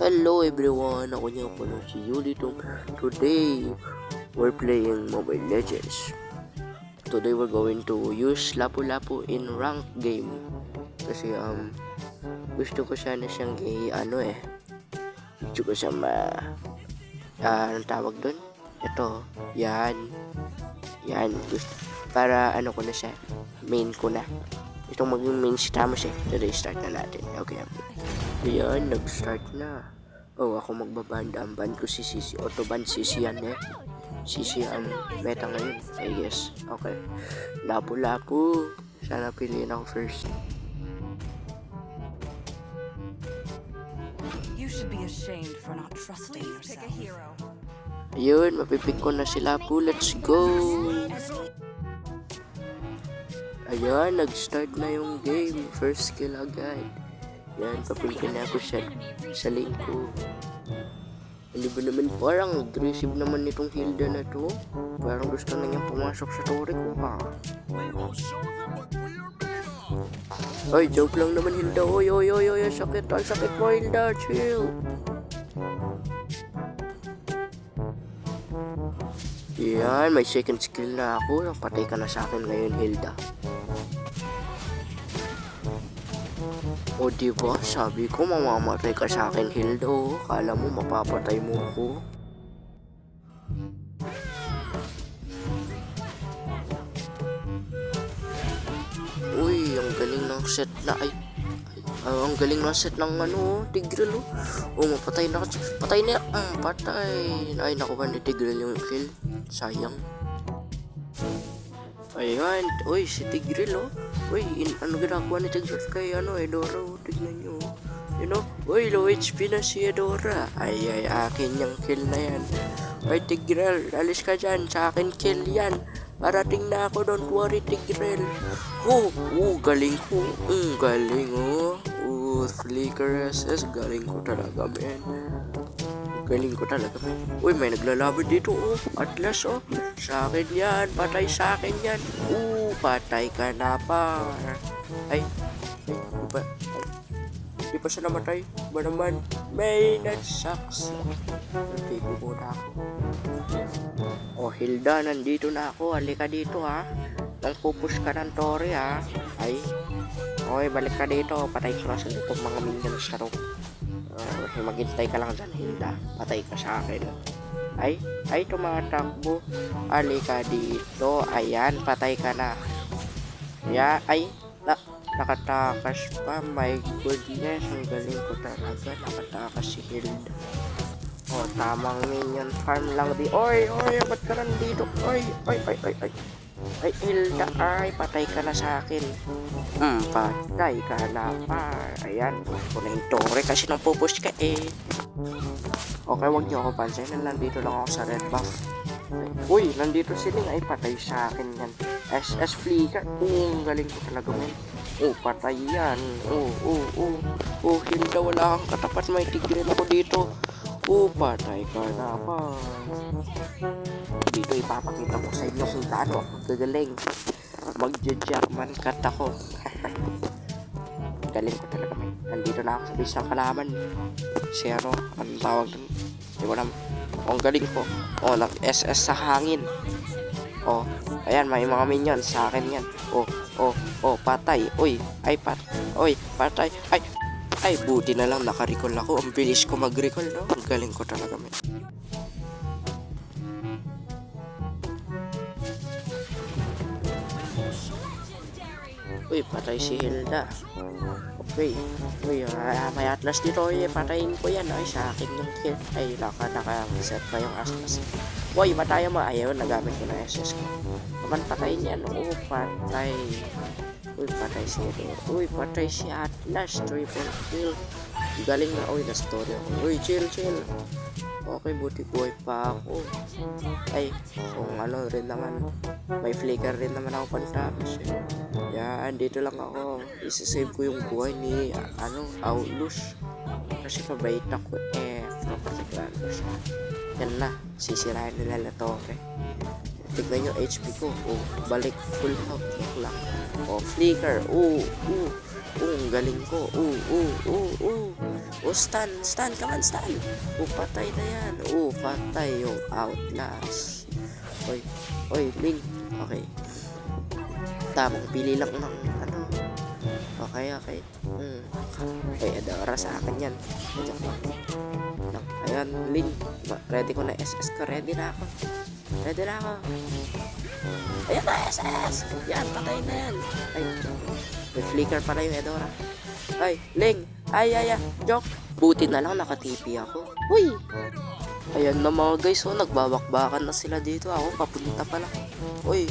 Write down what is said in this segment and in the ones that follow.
Hello everyone, ako nga pala si Yulitong. Today, we're playing Mobile Legends. Today we're going to use Lapu-Lapu in rank game. Kasi gusto ko sana siyang gusto ko siya anong tawag doon? Ito, yan, gusto, para ko na siya, main ko na. Itong maging main star mo siya. Today, start na natin. Okay. Ayan, nag-start na. Oh, ako magbaband. Ang band ko si Sisi. Autoband Sisi yan Sisi ang meta ngayon, I guess. Okay. Lapu-Lapu. Sana piliin ako first. You should be ashamed for not trusting yourself. Ayun, mapipick ko na si Lapu. Let's go! Ayan, nag-start na yung game. First kill agad. Yan, papiliin na ako sa lane ko. Ano ba naman, parang aggressive naman nitong Hilda na to. Parang gusto na niyang pumasok sa tore ko ha. Ay, joke lang naman Hilda. Oy, sakit mo Hilda, chill. Yan, may second skill na ako. Patay ka na sa akin ngayon Hilda. O diba, sabi ko mamamatay ka sa akin Hilda. Kala mo mapapatay mo ko. Uy, ang galing ng set na ang galing ng set ng Tigreal mapatay na. Patay na. Patay. Ay, nakuha ni Tigreal yung kill. Sayang. Ayan, uy, si Tigreal uy, ano ginagawa ni Tigreal kay Edora, tignan nyo. Uy, low HP na si Edora. Ay, akin yung kill na yan. Uy, Tigreal, alis ka dyan, sa akin kill yan. Parating na ako, don't worry Tigreal. Galing ko. Galing Flicker SS, galing ko talaga men. Uy, may naglalaban dito Atlas sa akin yan, patay sa akin yan. Patay ka na pa. Ay, di pa siya namatay. Ba naman, may nag-sucks. Nagtipo muna ako. Hilda, nandito na ako. Halika dito nagpupush ka ng tore Ay, balik ka dito. Patay ka na sa dito mga minions ka maghintay ka lang dyan Hilda. Patay ka sa akin. Ay, tumatakbo. Halika dito. Ayan, patay ka na. Nakatakas pa. My goodness, ang galing ko talaga. Nakatakas si Hilda. Tamang minion farm lang di. Oy, ba't ka nandito? Oy. Ay, Hilda, patay ka na sa akin. Patay ka na pa. Ayan, push ko na yung tore kasi nang pupush ka Okay, wag niyo ako pansin. Nandito lang ako sa red buff. Uy, nandito siling. Ay, patay sa akin yan. SS Flicker. Galing ko talaga men. Patay yan. Hilda, wala kang katapat. May Tigreal ako dito. Patay ka na pa. Dito ipapakita ko sa inyo kung gaano ako gagaling. Magja-jackman cut ako. Galing ko talaga man. Nandito na ako sa base ng kalaban. Anong tawag dun? Hindi ko naman. Ang galing ko. Nag-SS sa hangin. Ayan, may mga minions sa akin yan. Patay. Patay. Ay, buti na lang naka-recall ako. Ang bilis ko mag-recall, Ang galing ko talaga, men. Uy, patay si Hilda. Okay. Uy, may Atlas dito. Patayin ko yan. Ay, sa akin yung kill. Ay, naka-set pa yung Atlas. Uy, mataya mo. Ayaw, nagamit ko na SS ko. Naman patayin yan. Patay. Uy, patay si Hilda. Uy, patay si Atlas. Triple kill. Galing na. Uy, na-story ako. Uy, chill. Okay, buti buhay pa ako. Ay, kung rin naman. May flicker rin naman ako pantapos Yan, dito lang ako. Isa-save ko yung buhay ni Aulus. Kasi mabait ako yan na, sisirain nila to tignan nyo HP ko. Balik full health lang. Flicker. Ang galing ko. Oh, stun, come on, stun. Oh, patay na yan. Oh, patay yung Outlast. Oy, Ling. Okay. Tamang pili lang ng ano. Okay. Oy, Adora sa akin yan. Ayan, Ling. Ready ko na SS ko. Ready na ako. Ayan na, SS! Yan, patay na yan. Ay, may flicker pala yung Adora. Ay, Ling. Ay, joke. Buti na lang naka-TP ako. Uy! Ayan na mga guys, oh, nagbabakbakan na sila dito. Ako, papunta pa lang. Uy,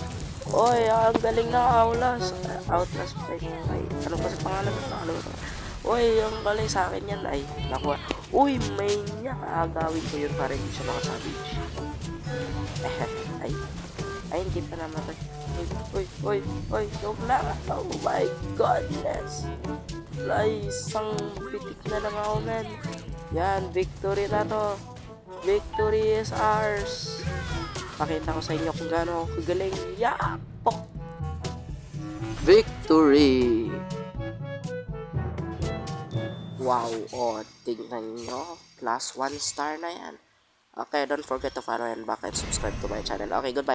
ang galing ng Outlast. Outlast 5. Ay, ano ba sa pangalan ng nakalimutan? Uy, ang galing sa akin yan. Ay, nakuha. Uy, may niya. Agawin ko yun para hindi siya makasabi. Ay, hindi pa namatay. Uy, joke lang. Oh my goodness. Ay, isang pitik na lang ako, man. Yan, victory na to. Victory is ours. Pakita ko sa inyo kung gaano ako kagaling. Yapo! Victory! Wow, tingnan nyo. +1 star na yan. Okay, don't forget to follow and back and subscribe to my channel. Okay, goodbye.